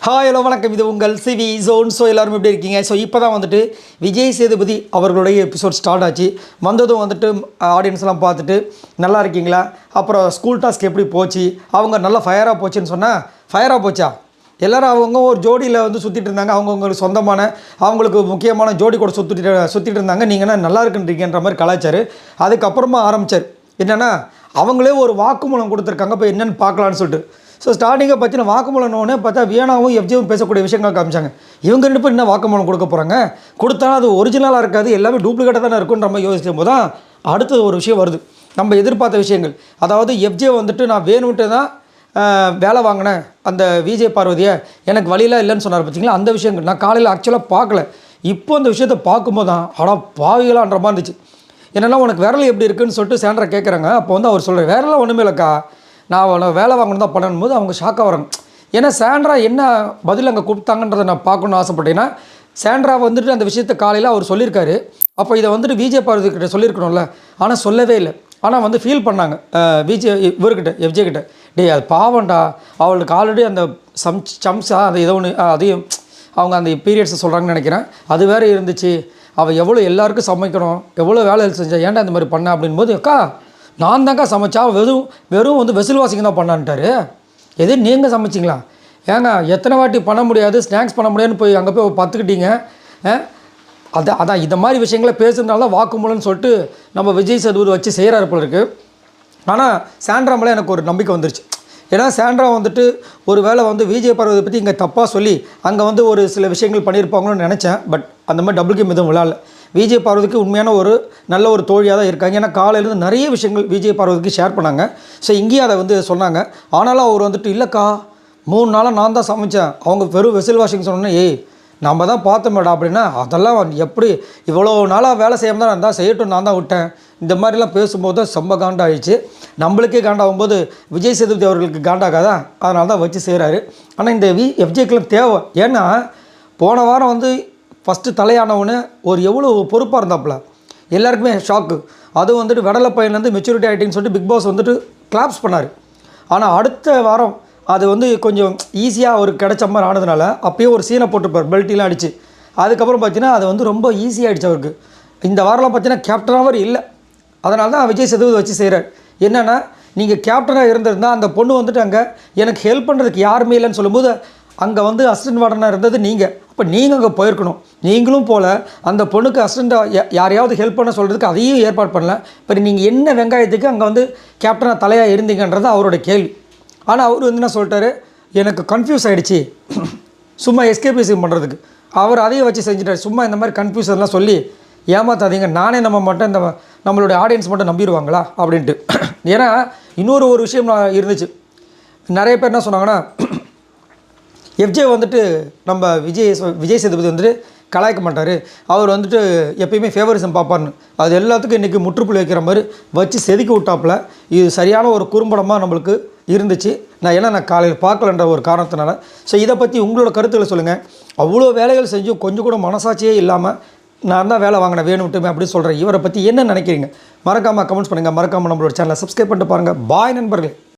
Hi hello வணக்கம். இது உங்கள் சிவி ஜோன். ஸோ எல்லோரும் எப்படி இருக்கீங்க? ஸோ இப்போ தான் வந்துட்டு விஜய் சேதுபதி அவர்களுடைய எபிசோட் ஸ்டார்ட் ஆச்சு. வந்ததும் வந்துட்டு ஆடியன்ஸ்லாம் பார்த்துட்டு நல்லா இருக்கீங்களா, அப்புறம் ஸ்கூல் டாஸ்க் எப்படி போச்சு, அவங்க நல்லா ஃபயராக போச்சுன்னு சொன்னால் ஃபயராக போச்சா? எல்லோரும் அவங்க ஒரு ஜோடியில் வந்து சுற்றிட்டு இருந்தாங்க. அவங்கவுங்களுக்கு சொந்தமான அவங்களுக்கு முக்கியமான ஜோடி கூட சுற்றிட்டு இருந்தாங்க. நீங்கள் நல்லா இருக்குன்றீங்கன்ற மாதிரி கலாச்சார். அதுக்கப்புறமா ஆரம்பித்தார் என்னென்னா, அவங்களே ஒரு வாக்குமூலம் கொடுத்துருக்காங்க. இப்போ என்னென்னு பார்க்கலான்னு சொல்லிட்டு. ஸோ ஸ்டார்டிங்கை பற்றின வாக்குமூலம்னே பார்த்தா வியானாவும் எஃப்ஜேவும் பேசக்கூடிய விஷயங்கள் காமிச்சாங்க. இவங்க ரெண்டு பேர் என்ன வாக்குமூலம் கொடுக்க போகிறாங்க, கொடுத்தாலும் அது ஒரிஜினலாக இருக்காது, எல்லாமே டூப்ளிகேட்டாக தானே இருக்குன்ற மாதிரி யோசிக்கும் போது தான் அடுத்தது ஒரு விஷயம் வருது. நம்ம எதிர்பார்த்த விஷயங்கள், அதாவது எஃப்ஜே வந்துட்டு நான் வேணும்ட்டு தான் வேலை வாங்கினேன் அந்த விஜய் பார்வதியை, எனக்கு வழியெல்லாம் இல்லைன்னு சொன்னார் பார்த்தீங்களா. அந்த விஷயங்கள் நான் காலையில் ஆக்சுவலாக பார்க்கல. இப்போ அந்த விஷயத்தை பார்க்கும்போது தான் பாவிகளான்ற மாதிரி இருந்துச்சு. என்னென்னா உனக்கு விரல் எப்படி இருக்குதுன்னு சொல்லிட்டு சேண்டரை கேட்குறாங்க. அப்போ வந்து அவர் சொல்கிறார், வேறெல்லாம் ஒன்றுமே இல்லைக்கா, நான் அவனை வேலை வாங்கணும் தான் பண்ணணும் போது அவங்க ஷாக்காக வராங்க. ஏன்னா சாண்ட்ரா என்ன பதில் அங்கே கொடுத்தாங்கன்றதை நான் பார்க்கணுன்னு ஆசைப்பட்டேன்னா, சாண்ட்ரா வந்துட்டு அந்த விஷயத்தை காலையில் அவர் சொல்லியிருக்காரு. அப்போ இதை வந்துட்டு விஜய் பார்வதி கிட்ட சொல்லியிருக்கணும்ல, ஆனால் சொல்லவே இல்லை. ஆனால் வந்து ஃபீல் பண்ணாங்க இவர்கிட்ட எஃப்ஜே கிட்ட, டே அது பாவண்டா, அவளுக்கு ஆல்ரெடி அந்த சம்ஸா அது ஏதோ ஒன்று அதையும் அவங்க அந்த பீரியட்ஸை சொல்கிறாங்கன்னு நினைக்கிறேன், அது வேறு இருந்துச்சு. அவள் எவ்வளோ எல்லாருக்கும் சமைக்கணும், எவ்வளோ வேலை செஞ்சா, ஏன்டா இந்த மாதிரி பண்ண அப்படின் போது, அக்கா நான் தாங்க சமைச்சா, வெறும் வந்து வெசில் வாசிங்க தான் பண்ணான்ட்டாரு. எது நீங்கள் சமைச்சிங்களா? ஏங்க எத்தனை வாட்டி பண்ண முடியாது, ஸ்நாக்ஸ் பண்ண முடியாதுன்னு போய் அங்கே போய் பார்த்துக்கிட்டீங்க. அதான் இந்த மாதிரி விஷயங்களை பேசுகிறதுனால தான் வாக்குமூலம்னு சொல்லிட்டு நம்ம விஜய் சேதுபதி வச்சு செய்கிறாரு போல இருக்குது. ஆனால் சாண்ட்ரா மேலே எனக்கு ஒரு நம்பிக்கை வந்துருச்சு. ஏன்னா சாண்ட்ரா வந்துட்டு ஒரு வேளை வந்து விஜய் பார்வதி பற்றி இங்கே தப்பாக சொல்லி அங்கே வந்து ஒரு சில விஷயங்கள் பண்ணியிருப்பாங்கன்னு நினச்சேன். பட் அந்த மாதிரி டபுள் கேம் எதுவும் விளையாடல. விஜய் பார்வதிக்கு உண்மையான ஒரு நல்ல ஒரு தோழியாக தான் இருக்காங்க. ஏன்னா காலையிலேருந்து நிறைய விஷயங்கள் விஜய் பார்வதிக்கு ஷேர் பண்ணாங்க. ஸோ இங்கேயும் அதை வந்து சொன்னாங்க. ஆனாலும் அவர் வந்துட்டு இல்லைக்கா 3 நாளாக நான் தான் சமைச்சேன், அவங்க வெறும் வெசில் வாஷிங் சொன்னோன்னே, ஏய் நம்ம தான் பார்த்தோமேடா அப்படின்னா, அதெல்லாம் எப்படி இவ்வளோ நாளாக வேலை செய்யாமல் தான் நான் தான் செய்யட்டும், நான் தான் விட்டேன். இந்த மாதிரிலாம் பேசும்போது தான் செம்ம காண்டாகிடுச்சு. நம்மளுக்கே காண்டாகும்போது விஜய் சேதுபதி அவர்களுக்கு காண்டாகாதான், அதனால தான் வச்சு செய்கிறாரு. ஆனால் இந்த எஃப்ஜேக்கெலாம் தேவை. ஏன்னா போன வாரம் வந்து ஃபஸ்ட்டு தலையானவனு ஒரு எவ்வளோ பொறுப்பாக இருந்தாப்புல, எல்லாருக்குமே ஷாக்கு. அதுவும் வந்துட்டு வெடலை பையன்லேருந்து மெச்சூரிட்டி ஆகிட்டின்னு சொல்லிட்டு பிக் பாஸ் வந்துட்டு கிளாப்ஸ் பண்ணார். ஆனால் அடுத்த வாரம் அது வந்து கொஞ்சம் ஈஸியாக ஒரு கிடைச்ச மாதிரி ஆனதுனால அப்போயே ஒரு சீனை போட்டுப்பார், பெல்ட்டிலாம் அடித்து. அதுக்கப்புறம் பார்த்தீங்கன்னா அது வந்து ரொம்ப ஈஸியாகிடுச்சு அவருக்கு. இந்த வாரம்லாம் பார்த்தீங்கன்னா கேப்டனாக இல்லை. அதனால தான் விஜய் சேதுபதி வச்சு செய்கிறார். என்னென்னா, நீங்கள் கேப்டனாக இருந்திருந்தால் அந்த பொண்ணு வந்துட்டு அங்கே எனக்கு ஹெல்ப் பண்ணுறதுக்கு யாருமே இல்லைன்னு சொல்லும்போது, அங்கே வந்து அசிஸ்டன்ட் வார்டனாக இருந்தது நீங்கள். அப்போ நீங்கள் அங்கே போயிருக்கணும். நீங்களும் போல் அந்த பொண்ணுக்கு அசிஸ்டண்ட்டாக யாரையாவது ஹெல்ப் பண்ண சொல்கிறதுக்கு அதையும் ஏற்பாடு பண்ணல. இப்போ நீங்கள் என்ன வெங்காயத்துக்கு அங்கே வந்து கேப்டனாக தலையாக இருந்தீங்கன்றது அவரோட கேள்வி. ஆனால் அவர் வந்து என்ன சொல்லிட்டாரு, எனக்கு கன்ஃபியூஸ் ஆகிடுச்சு சும்மா எஸ்கேபிசம் பண்ணுறதுக்கு. அவர் அதையும் வச்சு செஞ்சுட்டார். சும்மா இந்த மாதிரி கன்ஃபியூஷன்லாம் சொல்லி ஏமாத்தாதீங்க, நானே நம்ம மட்டும் இந்த நம்மளுடைய ஆடியன்ஸ் மட்டும் நம்பிடுவாங்களா அப்படின்ட்டு. ஏன்னா இன்னொரு விஷயம் இருந்துச்சு. நிறைய பேர் என்ன சொன்னாங்கன்னா, எஃப்ஜே வந்துட்டு நம்ம விஜய் சேதுபதி வந்துட்டு கலாய்க்க மாட்டார், அவர் வந்துட்டு எப்பயுமே ஃபேவரிசம் பார்ப்பார்னு. அது எல்லாத்துக்கும் இன்றைக்கி முற்றுப்புள்ளி வைக்கிற மாதிரி வச்சு செதுக்கி விட்டாப்புல. இது சரியான ஒரு குறும்படமாக நம்மளுக்கு இருந்துச்சு. நான் காலையில் பார்க்கலன்ற ஒரு காரணத்தினால. ஸோ இதை பற்றி உங்களோட கருத்துக்களை சொல்லுங்கள். அவ்வளோ வேலைகள் செஞ்சும் கொஞ்சம் கூட மனசாட்சியே இல்லாமல் நான் தான் வேலை வாங்கினேன் வேணும்ட்டுமே அப்படின்னு சொல்கிறேன். இவரை பற்றி என்ன நினைக்கிறீங்க? மறக்காமல் கமெண்ட்ஸ் பண்ணுங்கள். மறக்காமல் நம்மளோட சேனலை சப்ஸ்கிரைப் பண்ணிட்டு பாருங்கள். பாய் நண்பர்களே.